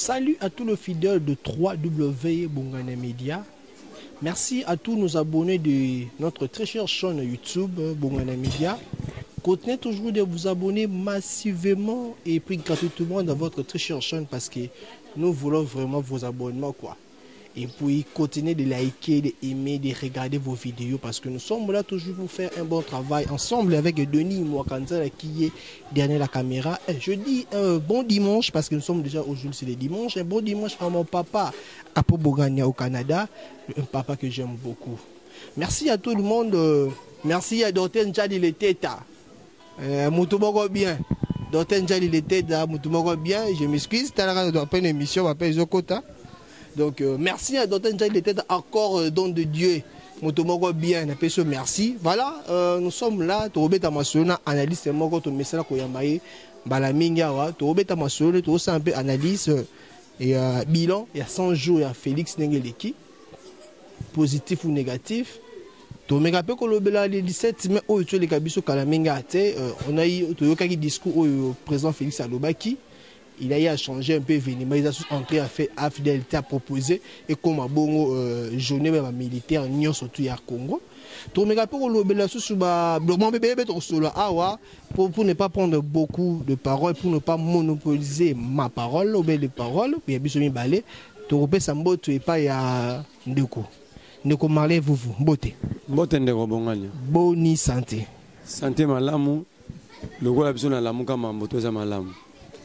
Salut à tous les fidèles de 3W Bongana Media. Merci à tous nos abonnés de notre très chère chaîne YouTube Bongana Media. Continuez toujours de vous abonner massivement et puis gratuitement dans votre très chère chaîne parce que nous voulons vraiment vos abonnements quoi. Et puis continuez de liker, d'aimer, de regarder vos vidéos parce que nous sommes là toujours pour faire un bon travail ensemble avec Denis Mwakanza qui est derrière la caméra. Et je dis bon dimanche parce que nous sommes déjà aujourd'hui c'est le dimanche. Un bon dimanche à mon papa à Bogania au Canada, un papa que j'aime beaucoup. Merci à tout le monde. Merci à Dr Njadi Leteta. Moutoumoko bien. Dr Njadi Leteta, Moutoumoko bien. Je m'excuse, tu as une émission, je m'appelle Zokota. Donc merci à Dr Njadi Leteta, encore don de Dieu. Moutoumoko bien, merci. Voilà, nous sommes là, tu as une analyse, tu as une Balaminga, tu as un peu analyse et bilan. Il y a 100 jours, il y a Félix Nengeleki, positif ou négatif. On a le 17 mai, on a eu un discours au président Félix Alobaki. Il a eu à changer un peu l'événement, il a entré à faire à fidélité à proposer et comme un bon journée militaire surtout à Congo. Pour ne pas prendre beaucoup de paroles, pour ne pas monopoliser ma parole, ou bien les paroles, il y a besoin de balai. Tu sambo tu es pas ya ndeko. Ndeko marlé vous beauté. Beauté ndeko bongani. Boni santé. Santé malamu. Le gars a besoin de la mouka mamboto za malamu.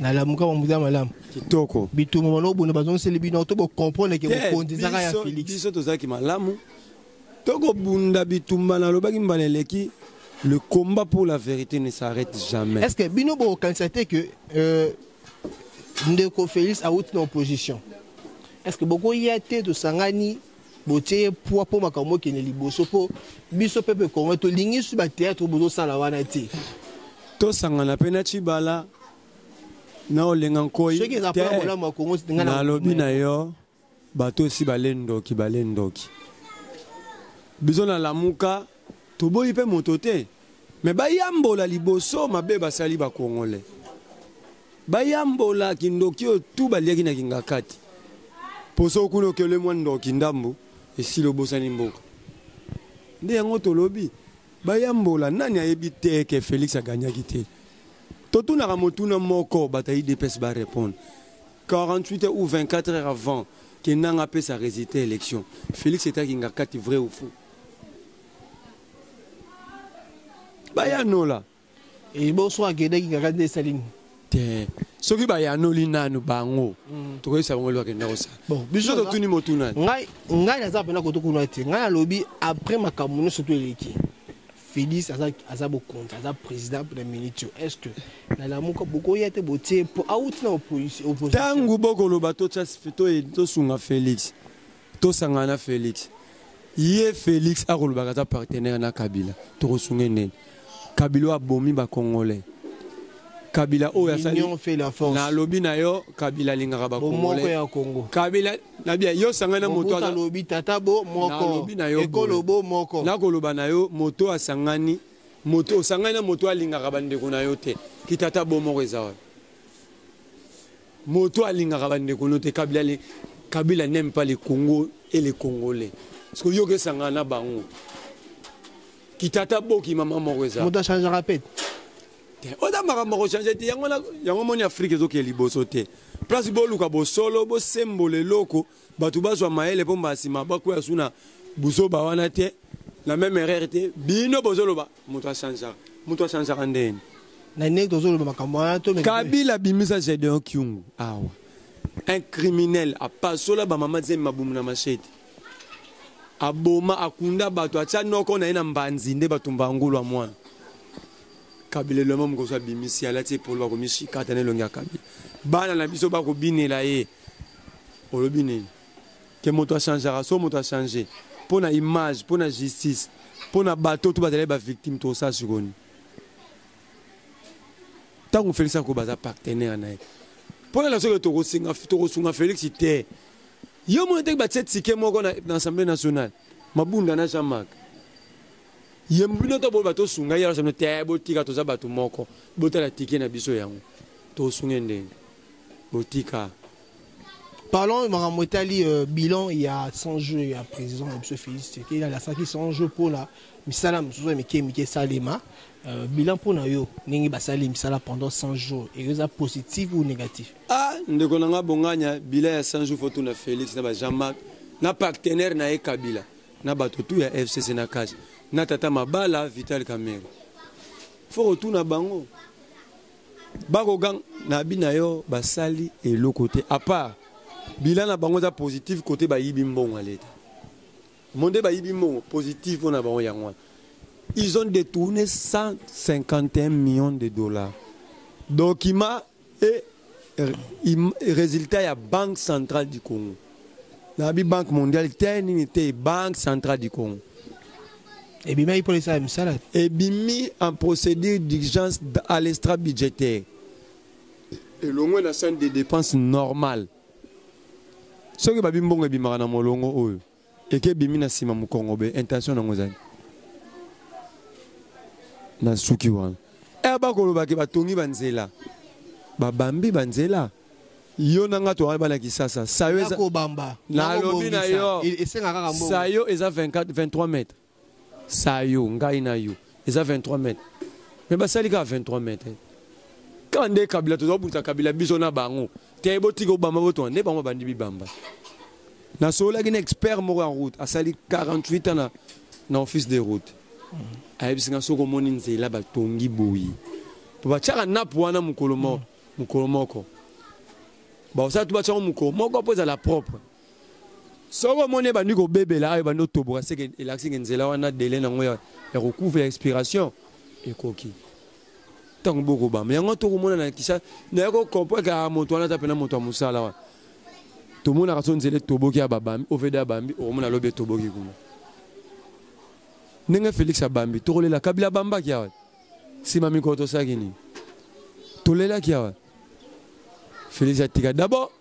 Na la muka mambuza malamu kitoko bitu mono bono bazon selebino to bo comprendre que bo kondizaka ya Félix biso tozaki malamu toko bunda bitumba na lobaki mbaleleki. Le combat pour la vérité ne s'arrête jamais. Est-ce que bino bo constater que ndeko Félix a outi en opposition? Est-ce que beaucoup y a été de sangani botie pour makambo ki ne liboso po biso pepe ko to lingi su ba théâtre bozo sala wana ti to sangana pena chibala na olenga nkoi na lobi na yo bato si balendoki biso na lamuka toboyi pe moto te me bayambola liboso mabe basali bakongole bayambola kindoki o tu baliaki na kingakati poso kuno kele mwandoki ndambu esi lobosani mboka nde yango tolobi bayambola nani ayebi te ke Félix aganyaki te. Tout na ramotuna moko bataille de pes ba répondre 48 ou 24 heures avant que nanga pe sa résister élection. Félix était qui ngakati vrai ou faux. Bayano la. Et bonsoir gede qui ngakati saline. Te. Soki bayano linanu bango. To ça ngolo ke na ça. Bon, biso to tuni motuna. Ngai na za pena ko to kuna te. Ngai lobi après makamuno surtout eleki. Félix a compte, a président pour la minute. Est-ce que dans la mouka beaucoup y a été voté pour out na opposition? Tangu boko lo bato chas fito et to sunga Félix. To sangana Félix. Yé Félix a rolo bagata partenaire na Kabila. To sunga nen. Kabila a bomi ba Congolais. Kabila o ya sali. Union fait la force. Na lobi na yo Kabila lingara ba Congolais. Kabila na bien yo sangana moto na lobi tata bo moko. Ekolo bo moko. Na koloba na yo moto asangani moto sangana moto alingara bandeko na yo te. Ki tata bo moko ezawa. Moto alingara bandeko no te Kabila n'aime pas les Congo et les Congolais. Parce que yo ke sangana bango. Ki tata bo ki mama moko ezawa. Moto change rapide. Oda makambo changer te yango moni Afrique ezoki liboso te place boluka bo solo bo sembole loko batu bazwa maele po mbasima bako ya suna buso ba wana te la même erreur te bino bozolo ba moto change ndeni na nek tozolo makambo wana to Kabila bimisa Gédéon Kyungu awa un criminel a pasola ba mama zemi mabumu na machete aboma akunda batu acha noko na ina mbanzi nde batumba ngulu wa mwana Kabila le même gosa bimisi alati pour lo komisi katane longa Kabila bana na biso ba ko binela ye olobine ke moto a changer so moto a changer pour na image pour na justice pour na bato tout batale ba victime to ça sugoni tango Félix ko baza partenaire na pour la so to sunga Félix te yo mo te ba tsetike moko na l'Assemblée nationale mabunda na jamaka yembino to bo bato sunga ya so te botika to za bato moko botala tike na biso yango to sunga ndenge botika Parlons de bilan, il y a 100 jours, il y a président M. Félix, il a la 100 jours pour la Misala, M. Salema. Bilan pour nous, nous avons Misala pendant 100 jours. Est-ce positif ou négatif? Ah, nous avons bilan à 100 jours pour tout Félix, na partenaire na Kabila, na batutu ya FCC na kaji, na tata mabala Vital Kamerhe. Faut retourner bango. Bango gang na binayo basali et l'autre côté. À part bilan na bango za positif côté ba yibimbon à l'état. Monde ba yibimbon positif on a bango yangwa. Ils ont détourné 151 millions de dollars. Document et résultat ya Banque centrale du Congo. La Banque mondiale était Banque centrale du Congo. Et bien il ça ça. Et bien en procédure d'urgence à l'extra budgétaire. Et le moins la scène des dépenses normales. Ce que babi mbongo bimara na molongo oyo. Et que bimi na sima mu Congo be intention na ngozani. Na suki wana. E ba ko ba ke batongi banzela. Ba bambi banzela. Yo nanga to bana kisasa. Sayo eza ko bamba. Na lobi na yo. Sayo eza 23 mètres. Sayo ngai na yo. Eza 23 mètres. Mais ba sali ka 23 mètres. Quand des kabila to buta kabila biso na bango. Te boti ko bamba boto ne bango bandi bi bamba. Na sola gine expert mo en route. A sali 48 ans na office de route. Ayebisinga soko moni nzela batongi boyi. To ba chaka napu wana mukolomoko. Ba ça tu ba chaka mukolomoko poza la propre. Soko moni bandi ko bebela ayo bandi toboka seke elaxi nzela wana délai nango ya recouvre l'expiration ekoki. Tango boko ba mais yango to ko mona na kisa na ko comprendre ka moto wana tapena moto musala wa. To mona ka so nzela toboki ya babami oveda bambi o mona lobe toboki kuna. Nenga Félix Abambi, Tolela Kabila Bamba Kiawa. Si mami koto sagini. Tolela Kiawa. Félix Atiga. D'abord,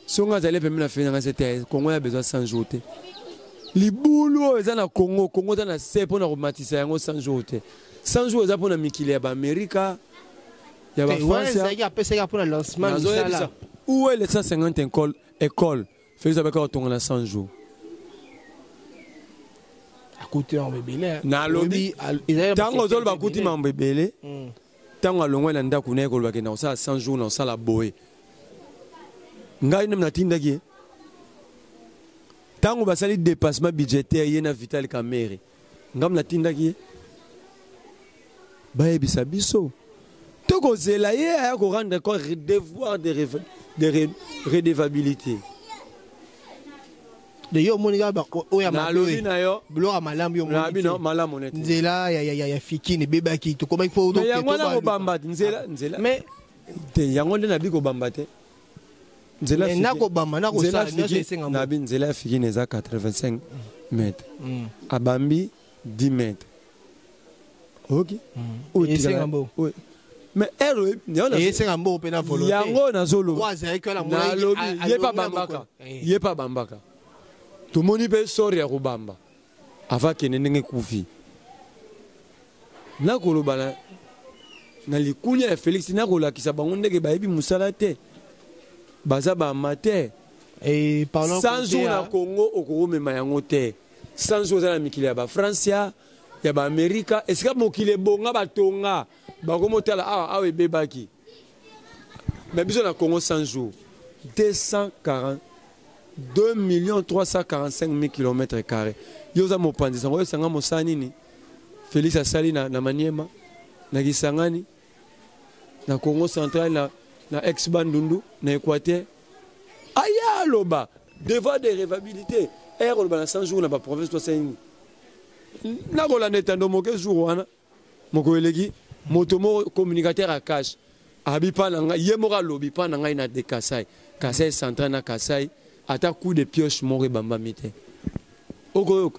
si on a allé permettre de faire cette terre, Congo a besoin de s'enjouer. Les boulots, ils ont Congo, Congo dans la CEP, on a rematissé un s'enjouer. S'enjouer, ils ont pour Mikili, Amérique, il y a France. Il y a un pour le lancement. Où est les 150 écoles? Félix Abambi a tourné à 100 jours. Na lobi tango zolo bakuti mambebele tango alongwe na ndaku na ekolo bakena osala 100 jours na osala boye ngai nem natindaki tango basali dépassement budgétaire ye na Vital Kamerhe ngam natindaki bayebisa biso tokozela ye aya ko rendre encore devoir de redevabilité. De yo monika ba oya malobi na yo bloka malambi yo monika na malamu net nzela ya fikini bebaki to komaki po donc yango na ko bamba nzela mais te yango na biko bamba te nzela fikini na ko bamba na ko sa na bi nzela fikini za 85 mètres abambi 10 mètres. OK oui mais elle yango pe na volonté yango na zolo na lobi ye pa bambaka tout le monde peut sortir à Rubamba avant qu'il n'ait koufi. Na kolobana na likunya ya Félix na kola kisa bangonde ke bayebi musalate baza ba mater et parlons sans jour na Congo okoro mema yango te sans jour za mikili ya ba France ya ba Amerika esika mokile bonga batonga bakomotala awe bebaki mais biso na Congo 100 jours 2 345 000 km². Yoza mopanzi sango sanga mosanini. Félix asali na Maniema, na Kisangani, na Congo central na ex-Bandundu, na Équateur. Aya loba, devoir de révabilité. Loba na 100 jours na ba province to saini. Na kola netando moke jour wana. Moko eleki motomo communicateur à cash. Abipa na yemora lobi pa na ngai na de Kasai. Kasai central na Kasai. Ata coup de pioche mori bamba mite. Oko.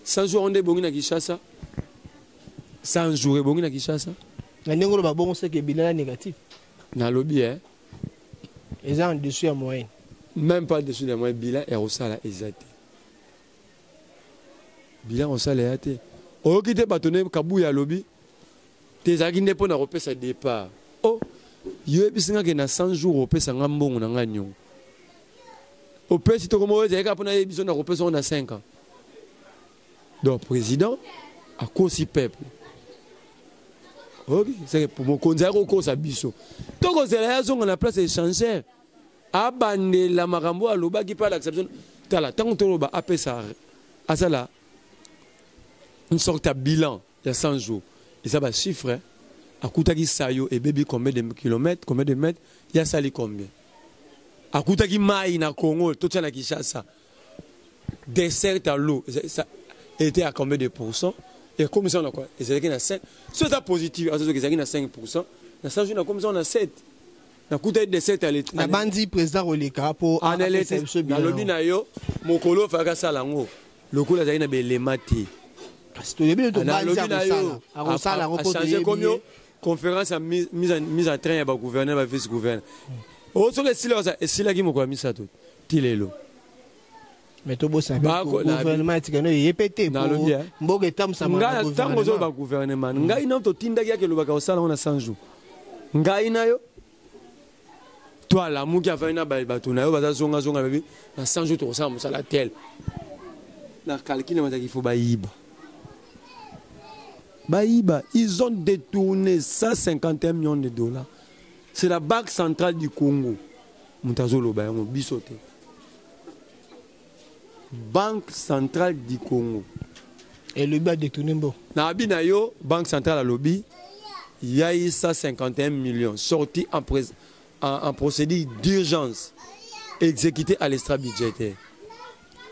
100 jours on est bongi na Kinshasa. 100 jours bongi na Kinshasa. Na ndengolo ba bongo c'est que bilan négatif. Na lobby hein. Ils ont en dessous à moyenne. Même pas dessous de moyenne bilan et au sala exact. Bilan au sala yaté. O kite batonné kabu ya lobby. Tes aginde pour na repesa départ. Oh. Yo ebisinga ke na 100 jours opesa ngambongo na nganyo. Au PS, tu as dit que on a 5 ans. Donc, président, à cause du peuple. Ok, c'est pour mon conseil au cause à Bisso. Donc, c'est la raison qu'on a place échangère. Abandé la marambo à l'oba qui parle d'acceptation. Tant que tu as appelé ça, à ça là, une sorte de bilan, il y a 100 jours. Et ça va chiffrer. À Koutaki Sayo et Baby, combien de kilomètres, combien de mètres, il y a sali combien. À Koutaki Maï, na Congo, tout ça na Kishasa. Dessert à l'eau, ça était à combien de pourcents? Et comme ça, on a quoi? Et c'est qu'il y a 5. Si c'est positif, c'est qu'il y a 5%. Dans 100 jours, comme ça, on a 7. Na Koutaki dessert à l'état. La bandi président Oleka pour. En l'état, dans le binayo, mon colo fait que ça l'ango. Le coup, là, il y a des mati. Parce que le binayo, a changé comme yo. Conférence à mise en train à gouverner à vice-gouverneur. Au sur les silences et c'est là qui m'a mis ça tout. Tilelo. Mais tout beau ça. Gouvernement est pété. Dans le bien. Mboge tam ça m'a gouvernement. Ngai na to tinda ya ke lo baka osala on a 100 jours. Ngai na yo. Toi la mu qui a fait na ba to na yo ba zonga zonga bébé. Na 100 jours to ça mo sala tel. Na calcul na il faut ba yiba. Baïba, ils ont détourné 151 millions de dollars. C'est la Banque centrale du Congo. Moutazolo Bayango, bisoté. Banque centrale du Congo. Et le lobby a détourné bon. Nabinayo, Banque centrale à lobby, il y a eu 151 millions sortis en procédure d'urgence, exécutés à l'extra budgétaire.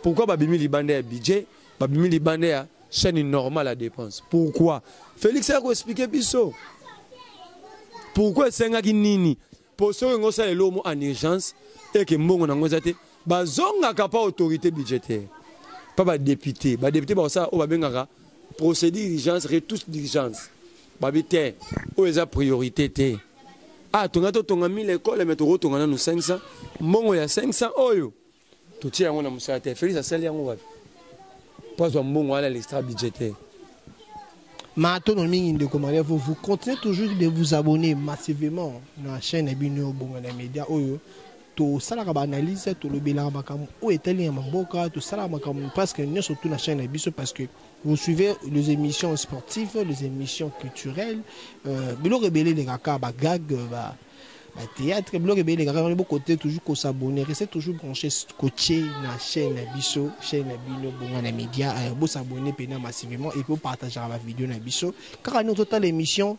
Pourquoi Babimi Libandé a budget? Babimi Libandé a chaîne normale à dépense. Pourquoi? Félix a expliqué Bisso. Pourquoi c'est un nini? Pour ceux qui ont fait l'homme en urgence et que mon on a été, bazonga pas autorité budgétaire. Pas député. Député ba ça o ba procédure d'urgence, retouche d'urgence. Babité o eza priorité té. Ah tonga 1000 écoles mais to tonga na 500. Mongo ya 500 oyo. To tia ngona musate. Félix a sali yango wapi? Pas un bon à l'extra budgétaire. Vous continuez toujours de vous abonner massivement à la chaîne Ebino Bongana Media. Tout ça, la analyse, tout le bilan, où est-elle tout ça, parce que nous surtout la chaîne Ebino parce que vous suivez les émissions sportives, les émissions culturelles, Bilo Rebelle, les gars, gag, théâtre, blog et les gars, on est beaucoup côté toujours qu'on s'abonne, restez toujours branché, coaché la chaîne Bisso, chaîne Bino Bongana Media, vous s'abonner massivement et pour partager la vidéo na Bisso. Car à notre total émission,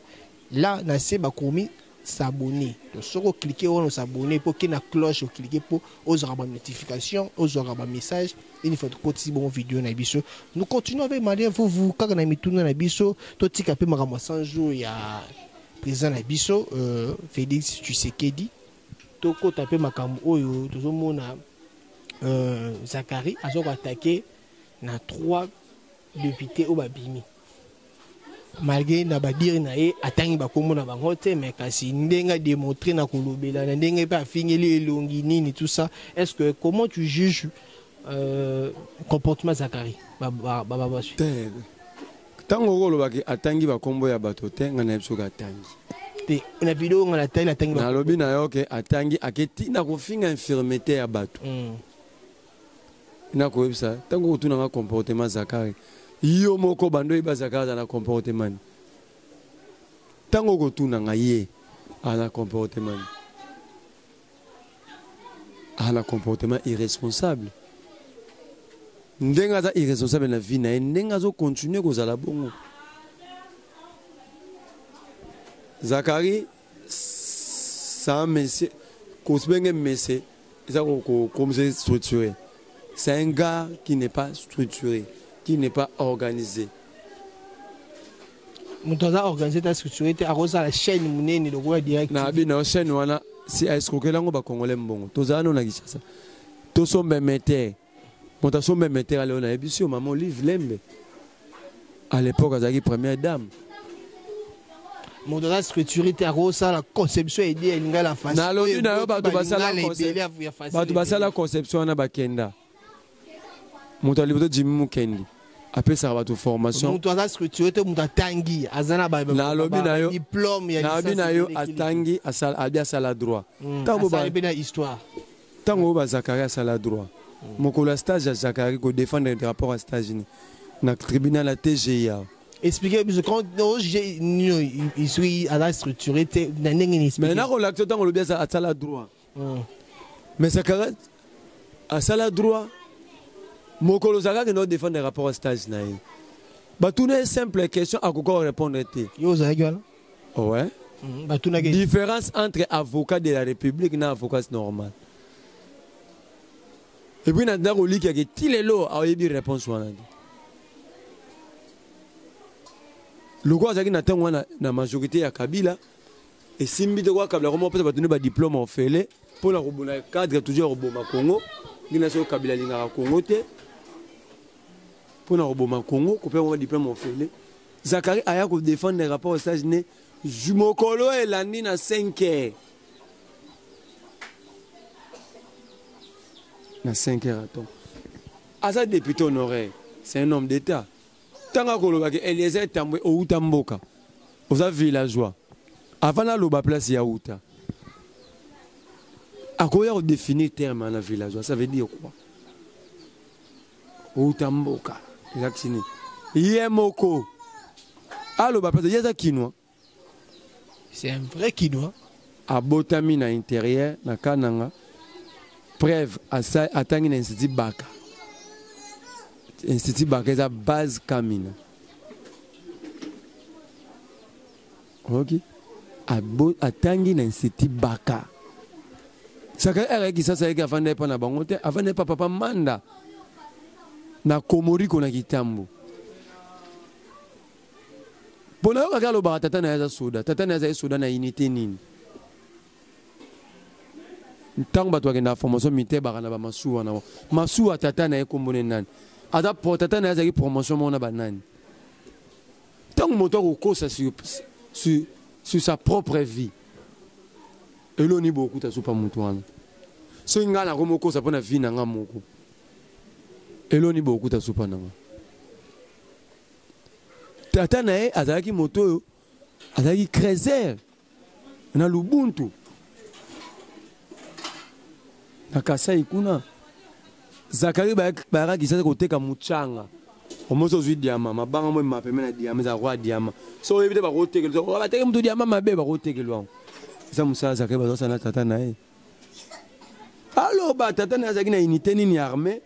là, na c'est bakomi s'abonner. Donc, si vous cliquez on s'abonner pour qu'il y ait une cloche, vous cliquez pour avoir une notification, avoir un message, il faut que bon vidéo na Bisso. Nous continuons avec Maria, vous, quand on a mis tout na Bisso, tout petit capé marama 100 jours, il y a président Nabiso, Félix Tshisekedi, toko tapé makambo oyo, tout le monde Zakari, a attaqué na 3 députés au Babimi. Malgré na badiri na e atangi bakomo na bango te mais kasi ndenga démontrer na kolobela na ndenge pa fingeli elongi nini tout ça. Est-ce que comment tu juges comportement Zakari baba tango kolobaki atangi bakombo ya bato te ngana bisoka atangi te na vidéo ngana tayi atangi na lobi na yo ke atangi aketi na kofinga infirmité ya bato na ko ebisa tango kotuna nga comportement Zakari yo moko bando iba Zakari na comportement tango kotuna nga ye ana comportement irresponsable. Ndenga za irresponsable na vie na ndenga zo continuer kozala bongo. Zakari ça monsieur kosbenge monsieur ça comme c'est structuré. C'est un gars qui n'est pas structuré, qui n'est pas organisé. Mutoza organisé ta structuré à cause la chaîne munene de quoi direct. Na bi na chaîne wana si escroquer lango ba congolais mbongo. Toza no na kishasa. To sombe meter. Montation même était à Léona Ebisio, maman Liv Lembe. À l'époque, elle a première dame. Mon dans la structure était à Rosa, la conception est dit à la façon. La conception à Bakenda. Mon talibé de Jimmy Mukendi. Après ça va toute formation. Mon dans la structure était mon tangi. Azana ba diplôme. Ya Tangi à bien ça la droit. Ça bien histoire. Tango ba Zachary a la droit. Mokolo stage à Zachary ko défendre des rapports à stage na tribunal à TGIA. Expliquez, parce que quand il suis à la structuré, mais là, on l'a tout le temps, on bien à la droit. Mais Zachary a la droit. Mokolo Zachary qui nous défend des rapports à stage. Bah, tout est simple question à quoi répondre. Yo, Zachary. Ouais. Différence entre avocat de la République et avocat normal. Et puis, dans le lit, il y a des lots à y réponse. Le quoi, c'est que la majorité à Kabila et Simbi de quoi Kabila, comment peut-être donner un diplôme en fait pour la cadre toujours au Boma Congo, il y a un Kabila Lingara Congo, pour la Boma Congo, qu'on peut avoir un diplôme en fait. Zachary a défendre les rapports aux États-Unis. Jumokolo et l'année na 5 heures. Na 5 heures, attends. Asa député honoraire, c'est un homme d'État. Tanga kolobaki Eliezer Tambwe Outa Mboka. Oza villageois. Avant la loba place Yaouta. À quoi on définit terme en villageois, ça veut dire quoi? Outa Mboka. Exactement. Yemoko. Allo ba place Yaza Kinois. C'est un vrai Kinois. A botami na intérieur na kananga. Preuve à tangi na institut Baka. Institut Baka est à base Kamina. Ok. A tangi na institut Baka. Ça que ça c'est avant de pas na bangote, avant de pas papa manda na Komori kona kitambo. Pour la regarder le tata na soda, tata na soda na unité nini. Tant que tu as une formation militaire, tu as une formation tata na ekombone nani. Ada tata na une promotion mona banani. Tant que moto ko sur sa propre vie. Et l'on y beaucoup ta soupa mutuana. So ngana ko moko sa pona vie na ngamoko. Et l'on y beaucoup ta soupa nanga. Tata na azaki moto azaki creuser na Lubuntu. Na Kasai kuna Zachary ba ki sa ko teka muchanga. Omoso zwi diama mabanga mo mapeme na diama za roi diama. So ebite ba ko teka so ba teka mutu diama mabe ba ko teka lwa. Ça musa Zachary ba zo na tata na e. Alors ba tata na azaki na unité nini armée.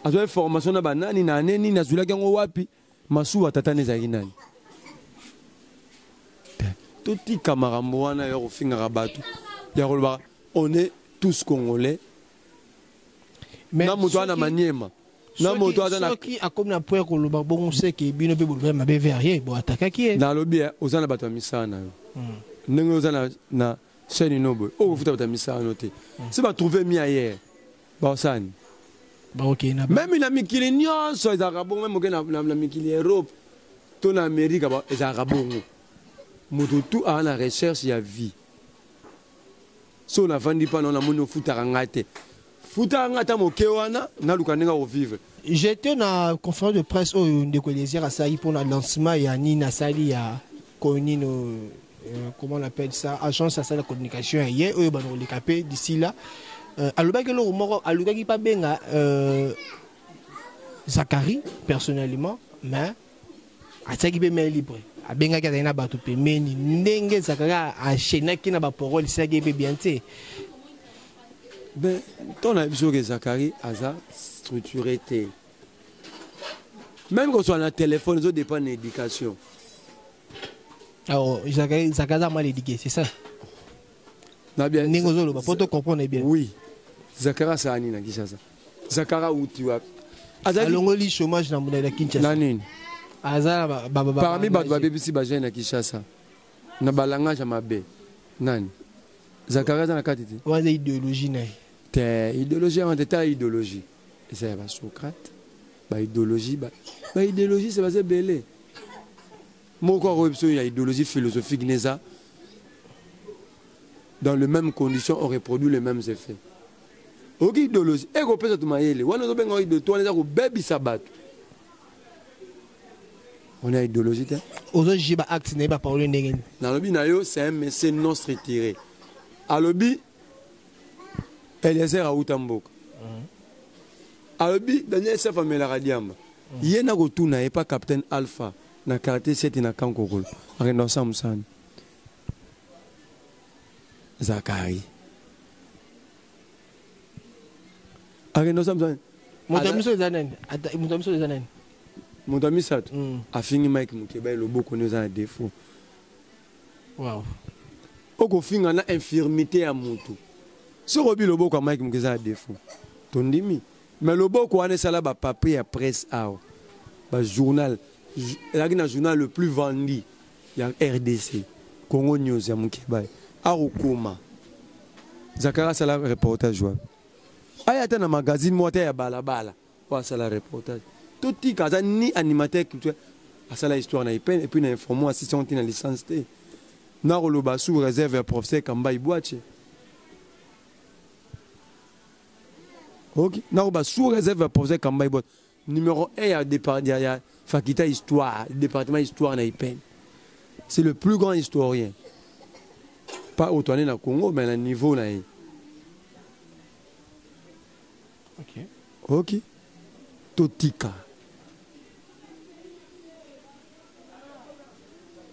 Azo formation na banani na neni na zula kango wapi. Masuwa tata nezaki nani. Toti kamarambo wana yo finga rabatu. Ya kolba on est tous congolais. Mais na moto na maniema. Na moto na qui a comme na point koloba bon sait que bino be boulbe mabe verrier bo ataka ki. Na lobi ozana bato misana yo. Ndenge ozana na chaîne nobo. O futa bato misana te. C'est ba trouver mi ailleurs. Ba osani. Même une amicale nyonso ezaka bongo même na mikili Europe to na Amerika ba ezaka bongo moto tout a la recherche ya vie so na vandi pa na mono futaka ngate moke wana na luka ndinga ko vivre. J'étais na conférence de presse au ndeko Eliezer asali pour le lancement ya Nina Sali ya Konino comment on appelle ça, agence à la communication hier eux ba no likapé d'ici là. Alobaki lo moko alobaki pa benga Zachary personnellement mais ataki be main libre abenga ka na bato pe meni ndenge Zachary enchaîner ki na ba parole ça ki be bien té. Ben ton a besoin que Zachary aza structuré té. Même quand on a un téléphone ça dépend de l'éducation. Alors Zachary a mal éduqué, c'est ça. Na bien. Ningozolo ba pour te comprendre bien. Oui. Zachary ça ani na Kinshasa. Zachary uti wapi? Alongoli chômage na mona Kinshasa. Nanini? Azala parmi bato ba bebisi ba jeune na Kinshasa. Na balangage mabe. Nani? Zachary na katiti. Wana idéologie na. Te idéologie en détail idéologie. Et ça va Socrate. Ba idéologie c'est basé belé. Moko repso ya idéologie philosophique neza. Dans les mêmes conditions on reproduit les mêmes effets. Ok idéologie et ko pesa tumayele wana zo benga de toi les ko bebi sabat on a idéologie ta ozo jiba acte ne ba parole ndenge na lobi na yo c'est un message non retiré a lobi Eliezer auta mboka alobi Daniel Sef amelaka diamba ye na kotuna ye pa capitaine Alpha na quartier 7 na Kankokolo akenda osamusani Zakari akenda osamusani Montamiso ezanani Montamiso ezanani Montamisato afingi Mike Mukeba loboko ne za défaut wow okofinga na infirmité ya mutu soko bi loboko Mike Mukeba za défaut tondimi mais loboko wana sala ba papier ya presse awa ba journal la journal le plus vendu ya RDC Congo News ya Mukeba arukuma Zakara sala reportage wa ayata na magazine mota ya balabala wa sala reportage Toti kaza ni animateur culturel à la histoire na ipen et puis na informer assistant na licence T na roloba sous réserve professeur Kamba Ibouache OK na roloba sous réserve professeur Kamba Ibouache numéro 1 à départ ya faculté histoire département histoire na ipen c'est le plus grand historien pas au tourné na Congo mais à niveau na OK Totika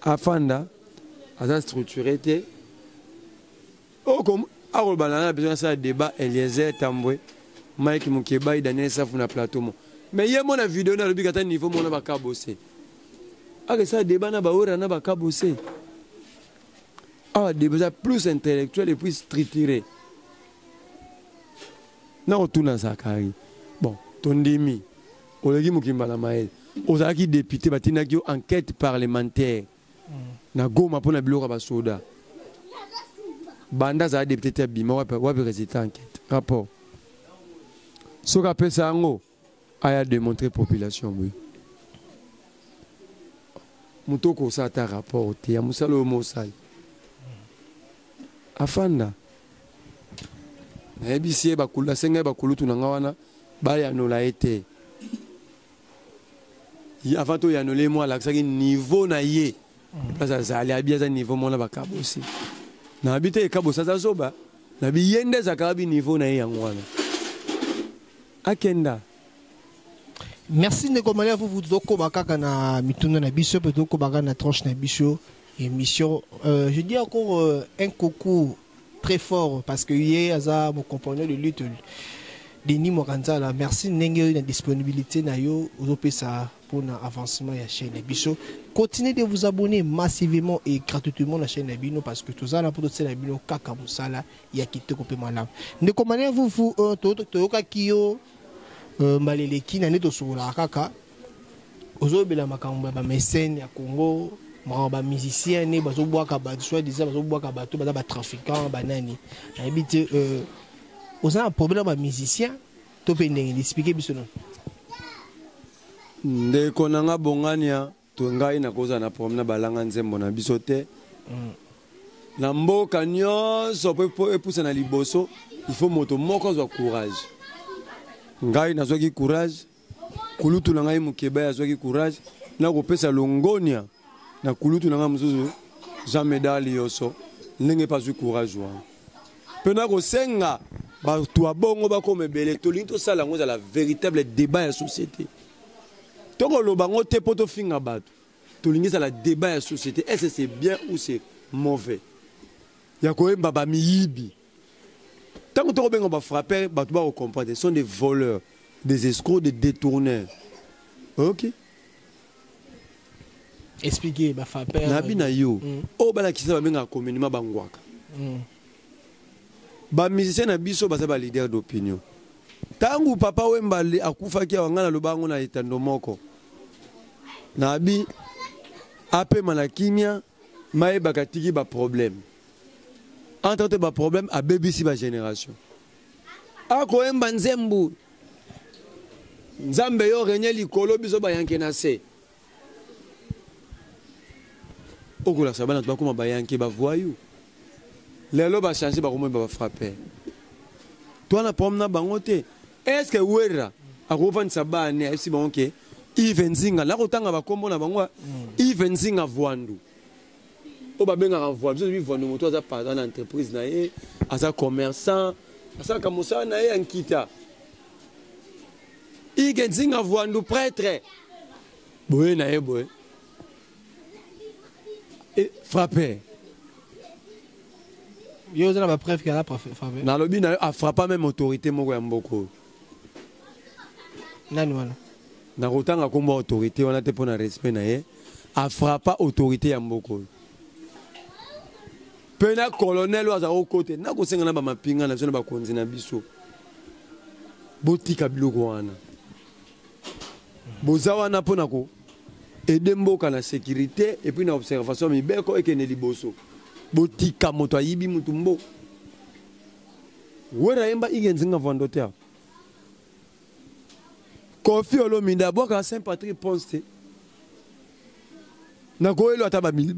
Afanda a structuré comme a besoin de débat Eliezer Tambwe Mike Mukeba Daniel Saf na plateau mais hier mon vidéo na le bigata niveau mon ba ka bosser que ça débat na ba ora na ba ka bosser débat plus intellectuel et plus structuré na otuna Zakari bon tondimi olegi Mukimba la mael ozaki député batina ki enquête parlementaire na goma pona biloko ba soda banda za député bima wa résultat enquête rapport soka pesa ngo aya démontrer population oui mutoko sa ta rapport te ya musalo mosal afanda na bisie ba kula senga ba kulutu na ngawana ba ya no la été avant to ya no le moi la niveau na ye parce que ça allait bien à niveau mon ba kabosi na habité kabosa za zoba na biyende za kabi niveau na yangwana akenda. Merci Nekomania vous doko bakaka na mituna na biso pe doko baka na tranche na biso émission je dis encore un coucou très fort parce que hier aza mon compagnon de lutte Denis Moranzala merci nenge na disponibilité na yo ozopesa pour l'avancement de la chaîne Bicho. Continuez de vous abonner massivement et gratuitement à la chaîne Bino parce que tout ça, là, pour tout ça, Bino, kaka musala, il y a qui te coupe malade. Ne commandez vous, toka kio, maleleki, na neto sur la kaka. Ozo bela makamba, ba mécène, ya Congo, ba musicien, ne bazo bois kaba, soit disant bazo bois kaba, tout ba trafiquant, banani. Habite, ozo un problème ba musicien, to pe n'engi expliquer biso non. Ndeko nanga bongania to ngai na koza na problème na balanga nzembo na biso te na mboka nyonso po epusa na liboso il faut moto moko zwa courage ngai nazwaki courage kulutu na ngai Mukeba yazwaki courage na kopesa longonia na kulutu na ngai mususu Jean Medali yoso ndenge pas zwa courage wa pena ko senga ba to bongo ba ko mebele to linto sala ngo za la véritable débat ya société. Toko lo bango te poto finga bato. Tolingisa la débat ya société. Est-ce que c'est bien ou c'est mauvais? Ya ko emba ba miyibi. Tant que toko bengo ba frapper, bato ba comprendre, ce sont des voleurs, des escrocs, des détourneurs. OK? Expliquez ba frapper. Na bina yo. O bala kisa ba benga communément bangwaka. Ba musicien na biso ba ba leader d'opinion. Tangu papa wemba akufaki awangana lobango na itando moko nabi ape manakimia maye bakatiki ba problème entre ba problème a BBC ba génération ako emba nzembu nzambe yo renye likolo biso ba yanke na se okola sabana to bakoma ba yanke ba voyou lelo ba changer ba komo ba frapper toi na problème na bangote. Est-ce que Wera a revendu sa banne et si bon que Yves Nzinga la kotanga ba kombo na bango Yves Nzinga voandu o ba benga voandu so bi voandu moto za pas dans entreprise na ye asa commerçant asalaka mosala na ye ya nkita ike nzinga vwandu prêtre boye na ye boye frappe yo oza na bapreuve kala frappe nalobi na yo afrappa même autorité moko ya mboka oyo nani wana nakotanga kombo autorité wana te mpo na respect na ye afrappa autorité ya mboka oyo mpe na colonel oyo azala kokote nakosenga na bamapinga na biso na bakonzi na biso botika biloko wana boza wana mpo na koede mboka na sécurité epuis na observation mibeko ekende liboso botika moto ayibi mutu mbo wera yemba ige nzinga vando te Kofi Olomide abwaka Saint Patrick Ponce te nakoyelo ata bamili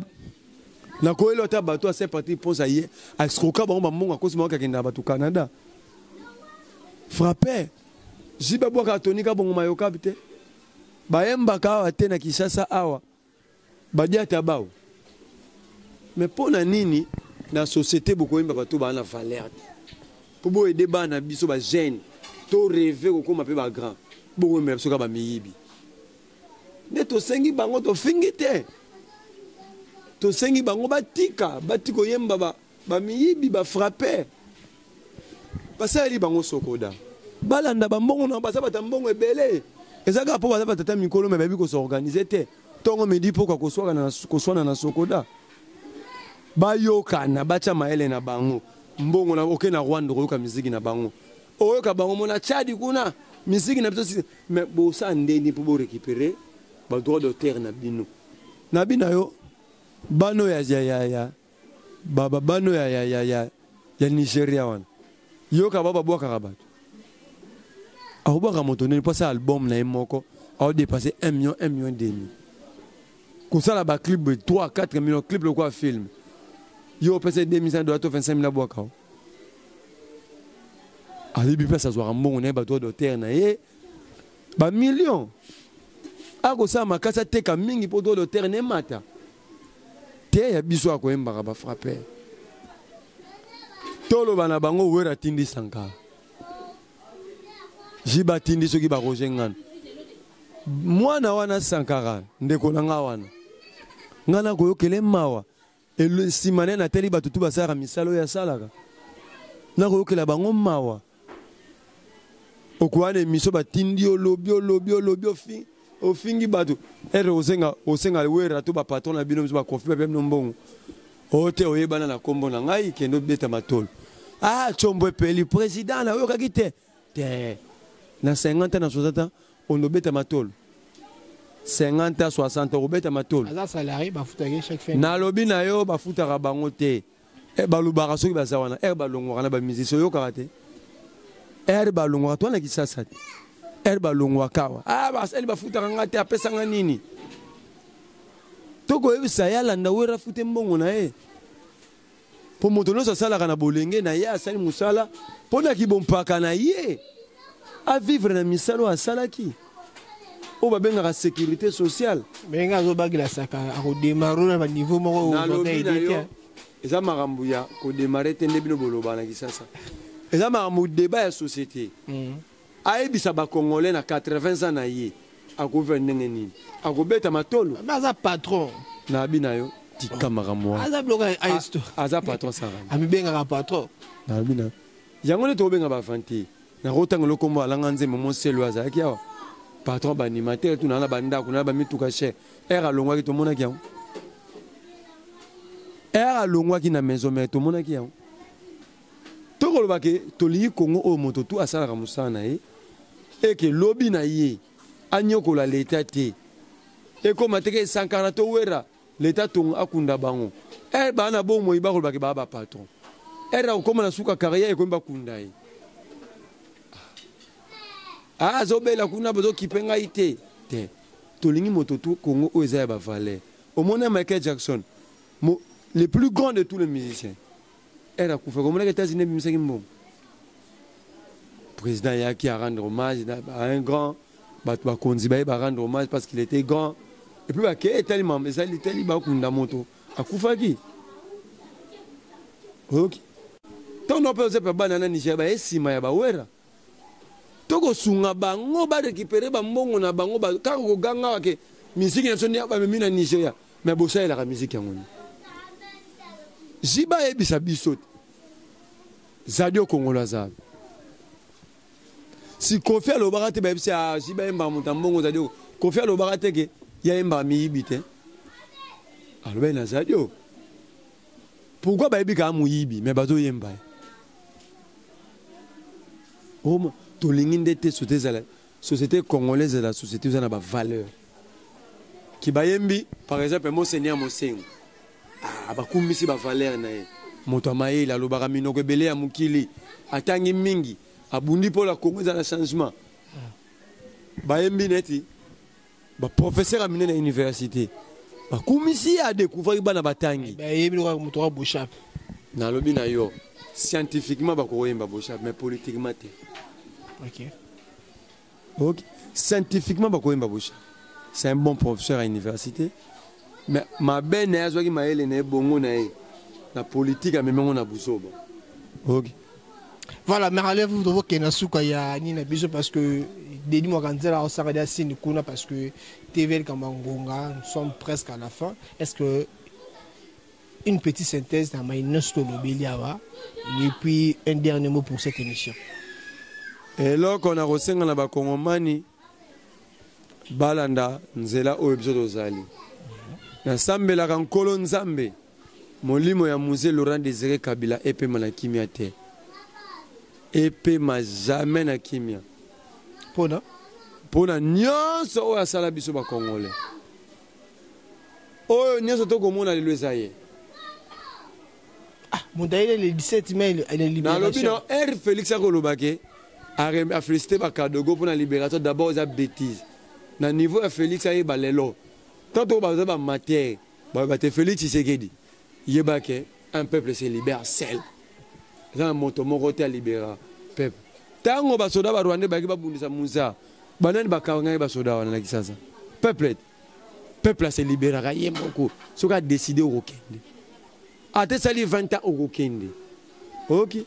nakoyelo ata bato a Saint Patrick Ponce aye askoka bango bamongo akosi bango kakenda bato Canada frappe jiba bwaka tonika bongo mayoka te bayembaka awa te na Kinshasa awa badiata bao mais pour na nini na société beaucoup yemba bato ba na valeur pour bo aider bana biso ba jeune to rêver ko koma pe ba grand beaucoup yemba biso ka ba miyibi ne to sengi bango to fingi te to sengi bango batika batiko yemba ba miyibi ba frapper basali bango sokoda balanda ba mbongo na basa bata mbongo ebele ezaka po basa bata mikolo me babi ko s'organiser te tongo midi pourquoi ko swana na sokoda bayokana bacha maele na bango mbongo na oke na Rwanda koyoka miziki na bango oyoka bango mona Tchad kuna miziki na biso mais bosa ndeni pour bo récupérer ba droit d'auteur na bino na bina yo bano ya baba bano ya Nigeria wana yoka baba bwaka kabato aho bwaka moto ne pas album na moko a dépassé 1 million demi kusala ba clip 3 4 millions clip le quoi film yo pese 2500 dollars 25 000 boaka ali bi pesa zwa mbongo na ba droit d'auteur na ye ba millions ako sa makasa teka mingi po droit d'auteur ne mata te ya biso akoyembaka ba frapper tolo bana bango wera tindi Sankara jiba tindi soki ba Roger Ngana mwana wana Sankara ndeko nanga wana ngana koyokele mawa elo simane na teli batutu basara misalo ya salaka na koyokela bango mawa okwane miso batindi olobi ofingi batu ere osenga wera to ba patron na bino miso ba kofi ba bino mbongo ote oyebana na kombo na ngai kendo beta matolo chombo peli président na oyo kakite te na 50 na 60 on obeta matolo 50 60 obeta matolo aza salarié bafutaki chaque fin na lobi na yo bafutaka bango te balubaka soki baza wana balongwaka na bamisisi oyo kaka te balongwaka to na Kisasa te balongwaka wa basali bafutaka nga te apesanga nini toko yebisa yalanda wera fute mbongo na ye po moto nyonso asalaka na bolenge na ye asali mosala mpo na kibompaka na ye avivre na misala asalaki oyo babengaka sécurité sociale benga azobagelasaka akodemaro na baniveau moko nalobi na yo eza makambo ya kodemare te nde bino boloba na Kisasa eza makambo débat ya société ayebisa bakongolais na 80 ans na ye akover ndenge nini akobeta matolo aza patron na bina yo tika makambo aza bloka aisto aza patron sarani amibengaka patron na bina yango nde tobenga bavanti na kotanga lokombo alanga nzembo moselo azalaki awa patron baanimateur tuna na bandako na bamituka cher alongwaki tomonaki yango alongwaki na maison mais tomonaki yango tokoloba ke tolingi Kongo oyo moto tu asalaka mosala na ye eke lobi na ye anyokola leta te ekoma teke Sankara to wera leta tongo akunda bango bana bomoi bakolobaki baa bapatron akokoma na suka carrière ekomi bakunda ye azobela kuna bazokipe ngai te tolingi moto tu Kongo oyo eza ya bavaler omona Michael Jackson le plus grand de tous les musiciens akufa komonaka États-Unis ebimisaki mbongo président yaki à rendre hommage à un grand bato bakonzi baye ba rendre hommage parce qu'il était grand et puis bake etali bakunda moto akufaki ok tant on peut pas banana Niger ba esima ya ba wera toko sunga bango ba récupérer ba mbongo na bango ba ka ko ganga ke musique na soni ba mina Nigeria mais bossa ela ka musique yango jiba ebisa biso zadio Congolais za si Kofi alobaka te ba ebisa jiba emba mutambo zadio Kofi alobaka te ke ya emba miyibite aloba na zadio pourquoi ba ebika muyibi mais bazo yemba oh to linginde te société congolaise la société za na ba valeur ki bayembi par exemple monseigneur Mosengo ba kumbisi ba valeur na ye moto amaye la lobaka minoko ebele ya mukili atangi mingi abundi pour la Congo za na changement bayembi neti ba professeur amine na université ba kumisi a découvrir bana batangi ba yebi lo moto wa boshap na lobi na yo scientifiquement ba ko yemba boshap mais politiquement te ok scientifiquement ba ko yemba boshap c'est un bon professeur à l'université mais ma belle n'a pas maël ne bongo na la politique a même on a busoba ok voilà mais allez vous devez que na suka ya ni na biso parce que Dedi Moganzela au Sarada Sine Kuna parce que TV Kamangonga, nous sommes presque à la fin. Est-ce que une petite synthèse dans ma nosto Lobeliawa et puis un dernier mot pour cette émission. Et là qu'on a reçu dans la Kongomani Balanda Nzela o episode zali. Na sambe la kankolo nzambe molimo ya musée Laurent Désiré Kabila epe manakimia te. Epe ma jamais na kimia. Pona nyonso oyo asala biso ba Congolais oyo nyonso tokomona lelo ezaye mondaile le 17 mai elle est libération na lobi no R Félix akolobake a félicité ba Kadogo pour la libération d'abord za bêtise na niveau ya Félix ayeba lelo tanto ba za ba matière ba te Félix Tshisekedi yebake un peuple se libère seul za moto moko te libéra peuple tango ba soda ba Rwanda ba ki ba bundisa muza banani ba kanga ba soda wana na kisasa peuple se libérera yemoko soka décider au kende ate sali 20 ans au kende ok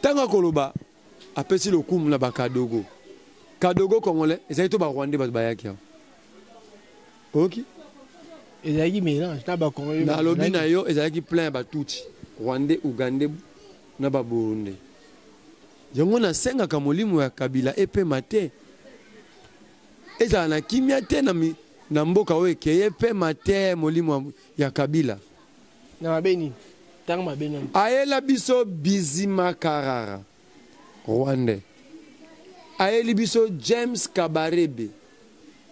tango koloba apesi le kum na ba Kadogo congolais ezali to ba Rwanda ba bayaki ok ezali mélange na ba Congolais na lobi na yo ezali plein ba tuti Rwanda Uganda na ba Burundi yango na senga ka molimo ya Kabila epe mate eza na kimia te na mboka oyo ekeye pe mate molimo ya Kabila na mabeni tanga mabeni ayela biso Bizima Karara Rwanda ayeli biso James Kabarebe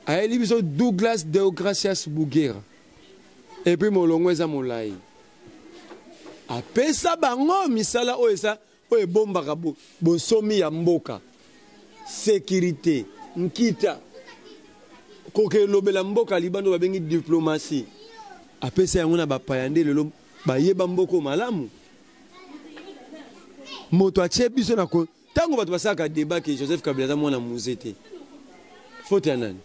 ayeli biso Douglas Deogracias Bugera et puis molongo eza molai apesa bango misala oyo esa oye bomba kabo bonsomi ya mboka sécurité nkita koke lobela mboka libano babengi diplomatie apesa yango na bapayande lelo bayeba mboko malamu moto atie biso na ko tango bato basaka débat ke Joseph Kabila za mwana muzete faute ya nani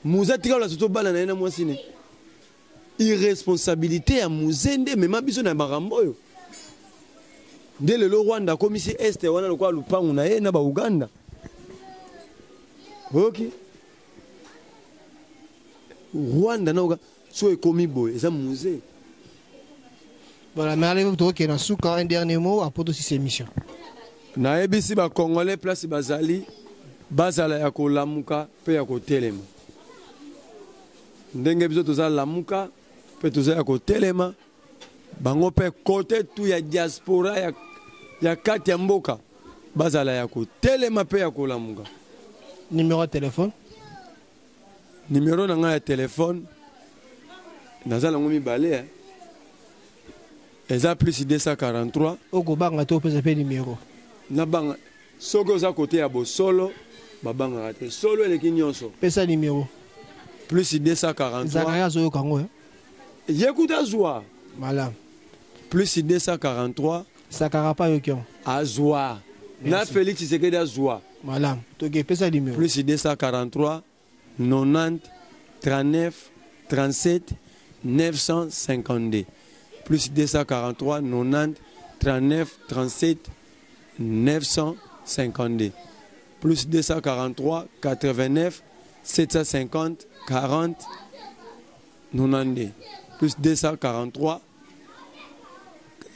muza tika la soto bana na mwasi ne irresponsabilité ya muzende mema biso na barambo yo de le Rwanda comme ici est wana lokwa lupangu na ye na ba Uganda ok Rwanda na Uganda so ekomi boy eza musée voilà mais allez-vous toke na suka un dernier mot à propos de cette émission na ebisi ba Congolais place bazali bazala ya kolamuka pe ya kotelema ndenge biso toza lamuka pe toza ya kotelema bango pe côté tout ya diaspora ya kati ya mboka bazala ya kotelema pe ya kolamuka numéro de téléphone numéro na nga ya téléphone nazala ngomi balé eza plus 243 okobanga to pesa pe numéro na banga soko oza côté ya bosolo babanga te solo eleki nyonso pesa numéro plus 243 Zakaria zo kango yekuta zwa voilà plus 243 Sakara pa yokion azwa na Félix Tshisekedi azwa voilà toke pesa numéro plus 243 90 39 37 952 plus 243 90 39 37 952 plus 243 89 750 40 92 plus 243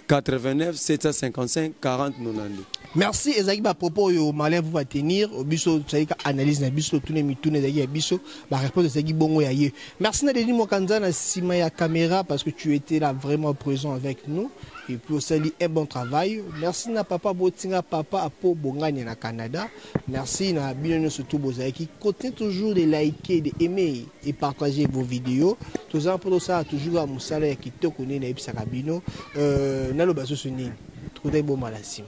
89 755 40 92. Merci Ezaki à propos au malin vous va tenir au biso ça analyse na biso tous les mitounes Ezaki biso la réponse Ezaki bongo yaye. Merci na Denis Mokanza na sima ya caméra parce que tu étais là vraiment présent avec nous et puis aussi un bon travail. Merci na papa Botinga papa Apo Bongani na Canada. Merci na bino surtout Bozaki. Continuez toujours de liker, de aimer et partager vos vidéos. Tout ça pour ça toujours à Moussala qui te connaît na Ibsa Kabino na lo baso sunini. Tout est bon malasim.